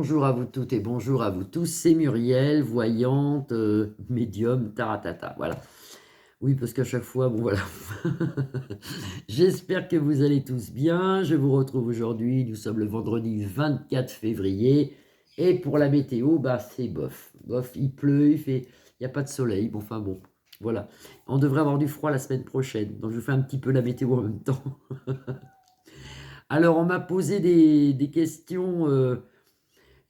Bonjour à vous toutes et bonjour à vous tous, c'est Muriel, voyante, médium, taratata, voilà. Oui, parce qu'à chaque fois, bon voilà. J'espère que vous allez tous bien. Je vous retrouve aujourd'hui, nous sommes le vendredi 24 février. Et pour la météo, bah c'est bof. Bof, il pleut, il n'y a pas de soleil. Bon, enfin bon, voilà. On devrait avoir du froid la semaine prochaine. Donc je fais un petit peu la météo en même temps. Alors on m'a posé des questions.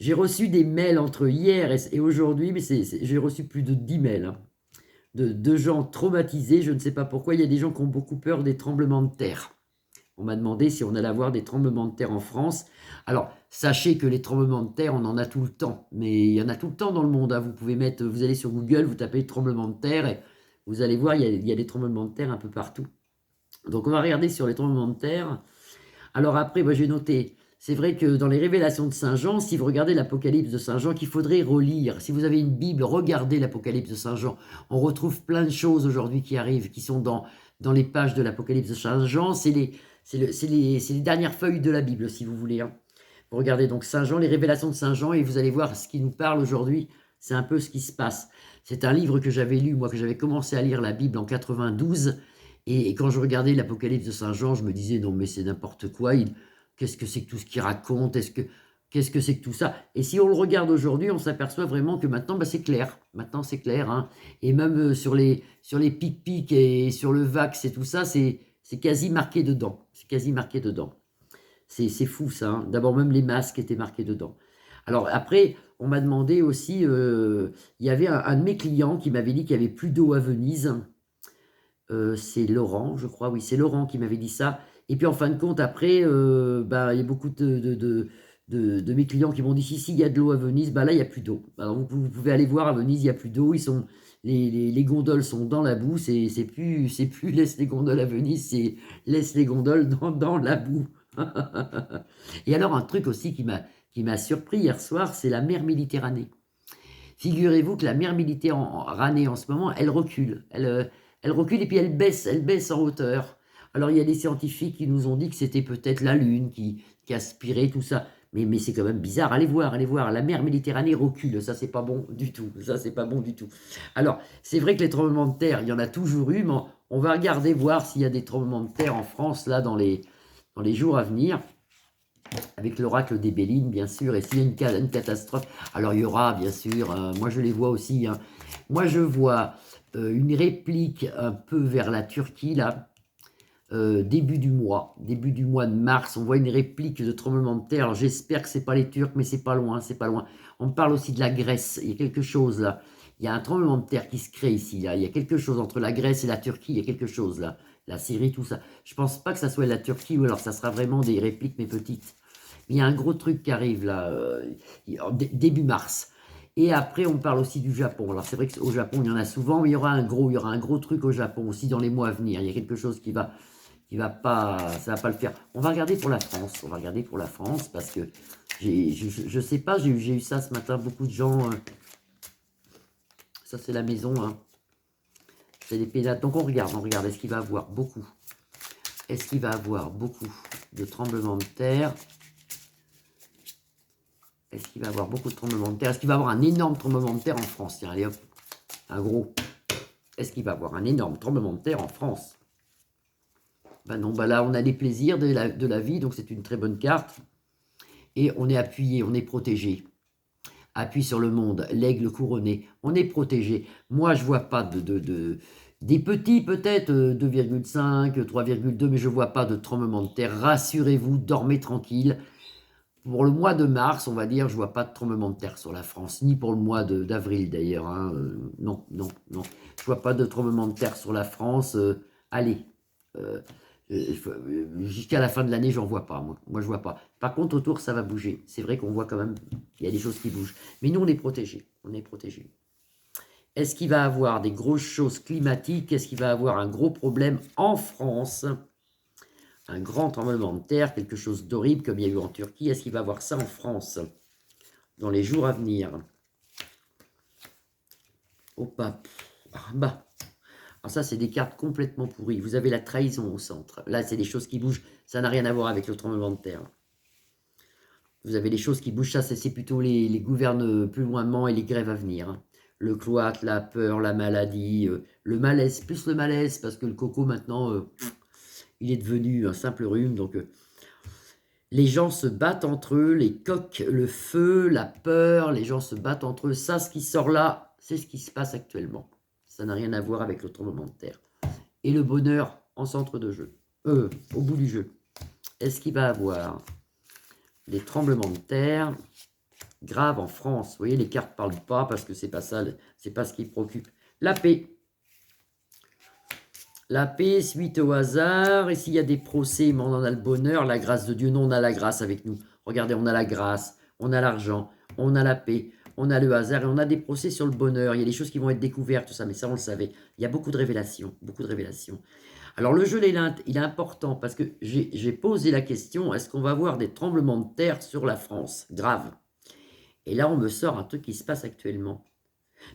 J'ai reçu des mails entre hier et aujourd'hui, mais j'ai reçu plus de 10 mails hein, de gens traumatisés. Je ne sais pas pourquoi. Il y a des gens qui ont beaucoup peur des tremblements de terre. On m'a demandé si on allait avoir des tremblements de terre en France. Alors, sachez que les tremblements de terre, on en a tout le temps. Mais il y en a tout le temps dans le monde, hein. Vous pouvez mettre, vous allez sur Google, vous tapez tremblements de terre et vous allez voir, il y a des tremblements de terre un peu partout. Donc, on va regarder sur les tremblements de terre. Alors après, moi j'ai noté, c'est vrai que dans les révélations de Saint Jean, si vous regardez l'Apocalypse de Saint Jean, qu'il faudrait relire, si vous avez une Bible, regardez l'Apocalypse de Saint Jean. On retrouve plein de choses aujourd'hui qui arrivent, qui sont dans les pages de l'Apocalypse de Saint Jean. C'est les dernières feuilles de la Bible, si vous voulez, hein. Vous regardez donc Saint Jean, les révélations de Saint Jean, et vous allez voir ce qui nous parle aujourd'hui. C'est un peu ce qui se passe. C'est un livre que j'avais lu, moi, que j'avais commencé à lire la Bible en 92. Et quand je regardais l'Apocalypse de Saint Jean, je me disais, non, mais c'est n'importe quoi. Qu'est-ce que c'est que tout ce qu'il raconte? Qu'est-ce que c'est que tout ça? Et si on le regarde aujourd'hui, on s'aperçoit vraiment que maintenant, bah, c'est clair. Maintenant, c'est clair, hein. Et même sur les pic-pic et sur le Vax et tout ça, c'est quasi marqué dedans. C'est quasi marqué dedans. C'est fou, ça, hein. D'abord, même les masques étaient marqués dedans. Alors après, on m'a demandé aussi, il y avait un de mes clients qui m'avait dit qu'il n'y avait plus d'eau à Venise. C'est Laurent, je crois, oui, c'est Laurent qui m'avait dit ça. Et puis en fin de compte, après, bah, il y a beaucoup de mes clients qui m'ont dit si, il y a de l'eau à Venise, bah là, il n'y a plus d'eau. Alors vous pouvez aller voir à Venise, il n'y a plus d'eau. Les gondoles sont dans la boue. C'est plus laisse les gondoles à Venise, c'est laisse les gondoles dans la boue. Et alors, un truc aussi qui m'a surpris hier soir, c'est la mer Méditerranée. Figurez-vous que la mer Méditerranée en ce moment, elle recule. Elle recule et puis elle baisse en hauteur. Alors il y a des scientifiques qui nous ont dit que c'était peut-être la Lune qui aspirait tout ça. Mais c'est quand même bizarre. Allez voir, allez voir. La mer Méditerranée recule. Ça, c'est pas bon du tout. Ça, c'est pas bon du tout. Alors, c'est vrai que les tremblements de terre, il y en a toujours eu, mais on va regarder voir s'il y a des tremblements de terre en France, là, dans les jours à venir avec l'oracle des Béline, bien sûr, et s'il y a une catastrophe, alors il y aura, bien sûr, moi je les vois aussi, hein. Moi je vois une réplique un peu vers la Turquie, là, début du mois de mars, on voit une réplique de tremblement de terre. Alors j'espère que c'est pas les Turcs, mais c'est pas loin, c'est pas loin. On parle aussi de la Grèce, il y a quelque chose là. Il y a un tremblement de terre qui se crée ici, là. Il y a quelque chose entre la Grèce et la Turquie, il y a quelque chose là. La Syrie, tout ça. Je pense pas que ça soit la Turquie, ou alors ça sera vraiment des répliques, mais petites. Il y a un gros truc qui arrive là, début mars. Et après, on parle aussi du Japon. Alors c'est vrai qu'au Japon, il y en a souvent, mais il y aura un gros truc au Japon aussi dans les mois à venir. Il y a quelque chose qui va pas, ça va pas le faire. On va regarder pour la France. On va regarder pour la France parce que je sais pas, j'ai eu ça ce matin. Beaucoup de gens. Ça c'est la maison. Hein. C'est des pénates. Donc on regarde. Est-ce qu'il va avoir beaucoup? Est-ce qu'il va avoir beaucoup de tremblements de terre? Est-ce qu'il va avoir beaucoup de tremblements de terre? Est-ce qu'il va avoir un énorme tremblement de terre en France? Tiens, allez hop, un gros. Est-ce qu'il va avoir un énorme tremblement de terre en France? Ben non, ben là, on a des plaisirs de la vie, donc c'est une très bonne carte. Et on est appuyé, on est protégé. Appui sur le monde, l'aigle couronné, on est protégé. Moi, je vois pas des petits peut-être, 2,5, 3,2, mais je vois pas de tremblement de terre. Rassurez-vous, dormez tranquille. Pour le mois de mars, on va dire, je vois pas de tremblement de terre sur la France, ni pour le mois d'avril d'ailleurs, hein. Non, non, non. Je vois pas de tremblement de terre sur la France. Allez, euh, jusqu'à la fin de l'année, j'en vois pas, moi. Moi, je vois pas. Par contre, autour, ça va bouger. C'est vrai qu'on voit quand même qu'il y a des choses qui bougent. Mais nous, on est protégés. On est protégés. Est-ce qu'il va avoir des grosses choses climatiques? Est-ce qu'il va avoir un gros problème en France? Un grand tremblement de terre, quelque chose d'horrible comme il y a eu en Turquie. Est-ce qu'il va avoir ça en France dans les jours à venir? Opa, bah. Alors ça, c'est des cartes complètement pourries. Vous avez la trahison au centre. Là, c'est des choses qui bougent. Ça n'a rien à voir avec le tremblement de terre. Vous avez les choses qui bougent, ça c'est plutôt les gouvernements et les grèves à venir. Hein. Le cloître, la peur, la maladie, le malaise, plus le malaise, parce que le coco maintenant, il est devenu un simple rhume. Donc les gens se battent entre eux, les coqs, le feu, la peur, les gens se battent entre eux. Ça, ce qui sort là, c'est ce qui se passe actuellement. Ça n'a rien à voir avec le tremblement de terre. Et le bonheur en centre de jeu, au bout du jeu. Est-ce qu'il va avoir des tremblements de terre graves en France? Vous voyez, les cartes ne parlent pas parce que c'est pas ça, c'est pas ce qui préoccupe. La paix. La paix suite au hasard. Et s'il y a des procès, mais on en a le bonheur, la grâce de Dieu. Non, on a la grâce avec nous. Regardez, on a la grâce, on a l'argent, on a la paix, on a le hasard et on a des procès sur le bonheur. Il y a des choses qui vont être découvertes, tout ça, mais ça, on le savait. Il y a beaucoup de révélations, beaucoup de révélations. Alors, le jeu, il est important parce que j'ai posé la question, est-ce qu'on va avoir des tremblements de terre sur la France? Grave. Et là, on me sort un truc qui se passe actuellement.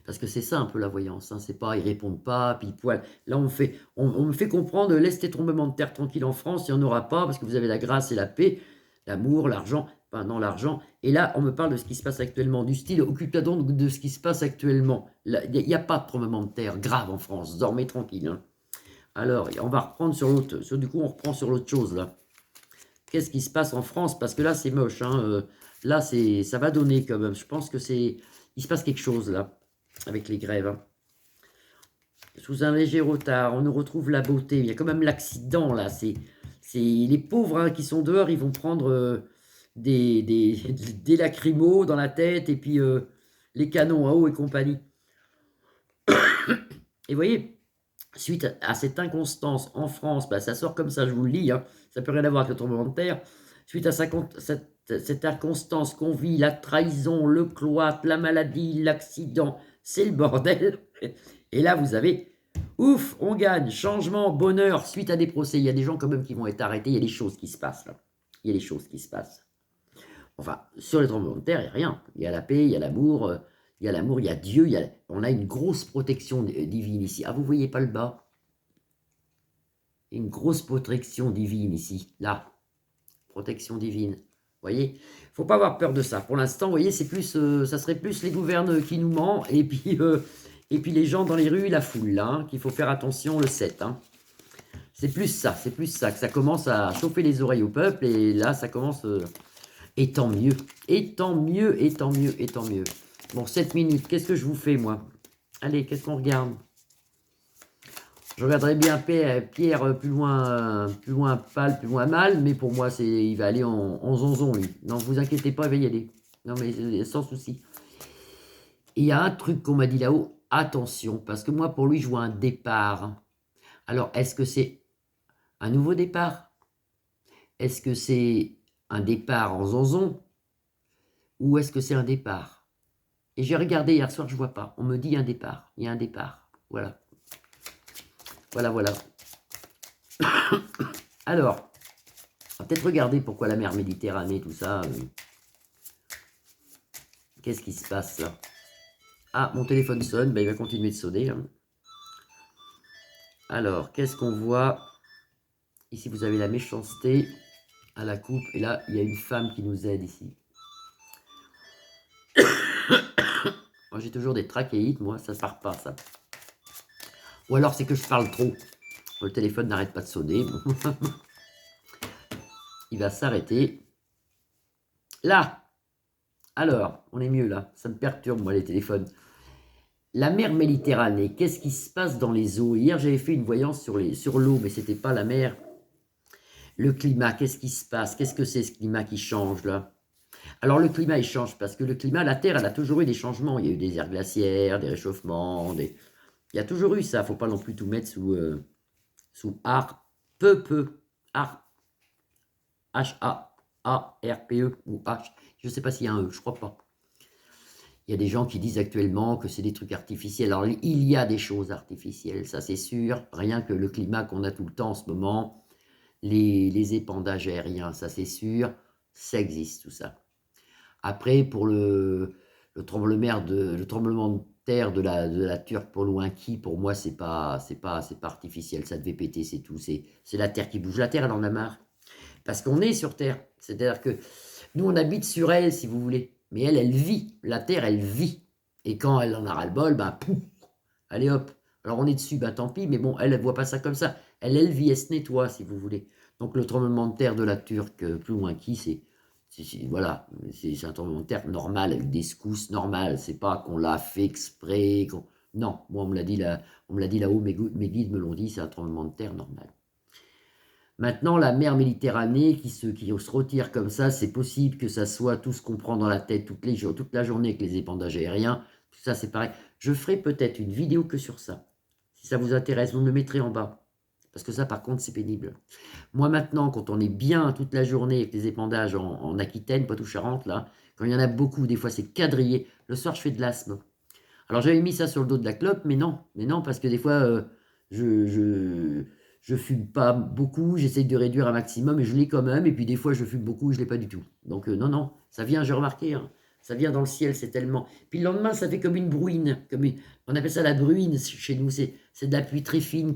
Parce que c'est ça un peu la voyance, hein. C'est pas, ils répondent pas, pile poil. Là, on me fait comprendre, laisse tes tremblements de terre tranquilles en France, il n'y en aura pas, parce que vous avez la grâce et la paix, l'amour, l'argent, enfin non, l'argent. Et là, on me parle de ce qui se passe actuellement, du style, occupe-toi donc de ce qui se passe actuellement. Il n'y a pas de tremblement de terre grave en France, dormez tranquille. Hein. Alors, on va reprendre sur l'autre, du coup, on reprend sur l'autre chose, là. Qu'est-ce qui se passe en France? Parce que là, c'est moche, hein. Là, ça va donner quand même. Je pense que il se passe quelque chose, là, avec les grèves. Hein. Sous un léger retard, on nous retrouve la beauté. Il y a quand même l'accident, là. C'est les pauvres hein, qui sont dehors, ils vont prendre des lacrymos dans la tête et puis les canons à eau et compagnie. Et vous voyez, suite à cette inconstance en France, bah, ça sort comme ça, je vous le lis, hein, ça peut rien avoir avec le tremblement de terre. Suite à cette inconstance qu'on vit, la trahison, le cloître, la maladie, l'accident, c'est le bordel. Et là, vous avez, ouf, on gagne, changement, bonheur, suite à des procès. Il y a des gens quand même qui vont être arrêtés, il y a des choses qui se passent là. Il y a des choses qui se passent. Enfin, sur les tremblements de terre, il n'y a rien. Il y a la paix, il y a l'amour, il y a Dieu, on a une grosse protection divine ici. Ah, vous ne voyez pas le bas? Une grosse protection divine ici, là. Protection divine. Vous voyez, il ne faut pas avoir peur de ça. Pour l'instant, vous voyez, c'est plus, ça serait plus les gouvernes qui nous mentent et puis les gens dans les rues, la foule, là, hein, qu'il faut faire attention le 7. Hein. C'est plus ça que ça commence à chauffer les oreilles au peuple et là, ça commence... et tant mieux, et tant mieux, et tant mieux, et tant mieux. Bon, 7 minutes, qu'est-ce que je vous fais, moi? Allez, qu'est-ce qu'on regarde? Je regarderai bien Pierre plus loin pâle, plus loin mal, mais pour moi, il va aller en zonzon, lui. Non, vous inquiétez pas, il va y aller. Non, mais sans souci. Et il y a un truc qu'on m'a dit là-haut, attention, parce que moi, pour lui, je vois un départ. Alors, est-ce que c'est un nouveau départ? Est-ce que c'est un départ en zonzon? Ou est-ce que c'est un départ? Et j'ai regardé hier soir, je ne vois pas. On me dit il y a un départ. Il y a un départ. Voilà. Voilà. Alors, on va peut-être regarder pourquoi la mer Méditerranée, tout ça. Qu'est-ce qui se passe là? Ah, mon téléphone sonne. Ben, il va continuer de sonner. Hein. Alors, qu'est-ce qu'on voit? Ici, vous avez la méchanceté à la coupe. Et là, il y a une femme qui nous aide ici. Moi, j'ai toujours des trachéites, moi. Ça ne part pas, ça. Ou alors, c'est que je parle trop. Le téléphone n'arrête pas de sonner. Il va s'arrêter. Là. Alors, on est mieux là. Ça me perturbe, moi, les téléphones. La mer Méditerranée, qu'est-ce qui se passe dans les eaux? Hier, j'avais fait une voyance sur l'eau, mais ce n'était pas la mer. Le climat, qu'est-ce qui se passe? Qu'est-ce que c'est ce climat qui change là? Alors, le climat, il change parce que le climat, la Terre, elle a toujours eu des changements. Il y a eu des aires glaciaires, des réchauffements, Il y a toujours eu ça. Il ne faut pas non plus tout mettre sous H-A-A-R-P-E ou H. Je ne sais pas s'il y a un E, je ne crois pas. Il y a des gens qui disent actuellement que c'est des trucs artificiels. Alors, il y a des choses artificielles, ça c'est sûr. Rien que le climat qu'on a tout le temps en ce moment, les épandages aériens, ça c'est sûr. Ça existe, tout ça. Après, pour le tremblement de terre de la Turque pour Loinki, pour moi, c'est pas artificiel. Ça devait péter, c'est tout. C'est la Terre qui bouge. La Terre, elle en a marre. Parce qu'on est sur Terre. C'est-à-dire que Nous, on habite sur elle, si vous voulez. Mais elle, elle vit. La Terre, elle vit. Et quand elle en a ras-le-bol, ben, pouf, allez hop. Alors on est dessus, ben tant pis, mais bon, elle ne voit pas ça comme ça. Elle vit, elle se nettoie, si vous voulez. Donc le tremblement de terre de la Turque, plus loin qui, voilà, c'est un tremblement de terre normal, avec des secousses normales. C'est pas qu'on l'a fait exprès. Non, moi on me l'a dit là-haut, mes guides me l'ont dit, c'est un tremblement de terre normal. Maintenant, la mer Méditerranée qui se retire comme ça, c'est possible que ça soit tout ce qu'on prend dans la tête toute la journée avec les épandages aériens. Tout ça, c'est pareil. Je ferai peut-être une vidéo que sur ça. Si ça vous intéresse, vous me le mettrez en bas. Parce que ça, par contre, c'est pénible. Moi, maintenant, quand on est bien toute la journée avec les épandages en Aquitaine, Poitou-Charentes, là, quand il y en a beaucoup, des fois c'est quadrillé, le soir, je fais de l'asthme. Alors, j'avais mis ça sur le dos de la clope, mais non, parce que des fois, je fume pas beaucoup, j'essaye de réduire un maximum, et je l'ai quand même, et puis des fois, je fume beaucoup, et je l'ai pas du tout. Donc, non, ça vient, j'ai remarqué, hein, ça vient dans le ciel, c'est tellement... Puis le lendemain, ça fait comme une bruine, on appelle ça la bruine chez nous, c'est de la pluie très fine,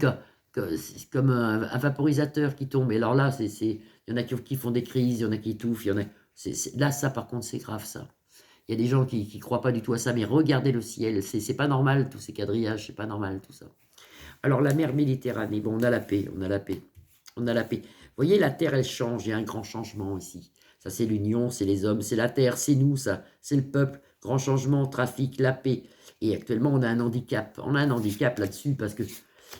comme un vaporisateur qui tombe. Et alors là, il y en a qui font des crises, il y en a qui étouffent, il y en a... Là, ça, par contre, c'est grave, ça. Il y a des gens qui ne croient pas du tout à ça, mais regardez le ciel, c'est pas normal, tous ces quadrillages, c'est pas normal, tout ça. Alors, la mer Méditerranée, bon, on a la paix, on a la paix, on a la paix. Vous voyez, la terre, elle change, il y a un grand changement ici. Ça, c'est l'union, c'est les hommes, c'est la terre, c'est nous, ça, c'est le peuple. Grand changement, trafic, la paix. Et actuellement, on a un handicap. On a un handicap là-dessus parce que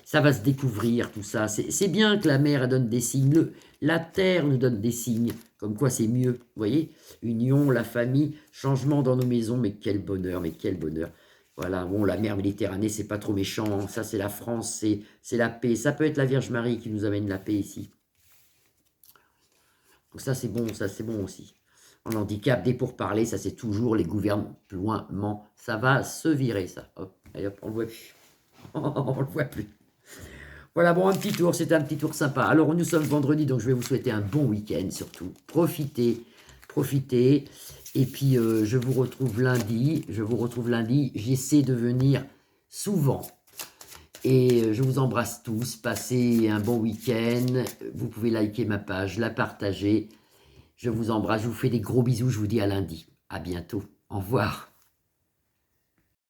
ça va se découvrir, tout ça. C'est bien que la mer elle donne des signes. La terre nous donne des signes. Comme quoi c'est mieux. Vous voyez, union, la famille, changement dans nos maisons. Mais quel bonheur, mais quel bonheur. Voilà, bon, la mer Méditerranée, c'est pas trop méchant. Ça, c'est la France, c'est la paix. Ça peut être la Vierge Marie qui nous amène la paix ici. Donc ça, c'est bon aussi. En handicap, des pourparlers, ça, c'est toujours les gouvernements. Ça va se virer, ça. Hop, allez, hop, on le voit plus. On le voit plus. Voilà, bon, un petit tour, c'était un petit tour sympa. Alors, nous sommes vendredi, donc je vais vous souhaiter un bon week-end, surtout. Profitez, profitez. Et puis, je vous retrouve lundi. J'essaie de venir souvent. Et je vous embrasse tous. Passez un bon week-end. Vous pouvez liker ma page, la partager. Je vous embrasse, je vous fais des gros bisous. Je vous dis à lundi. À bientôt. Au revoir.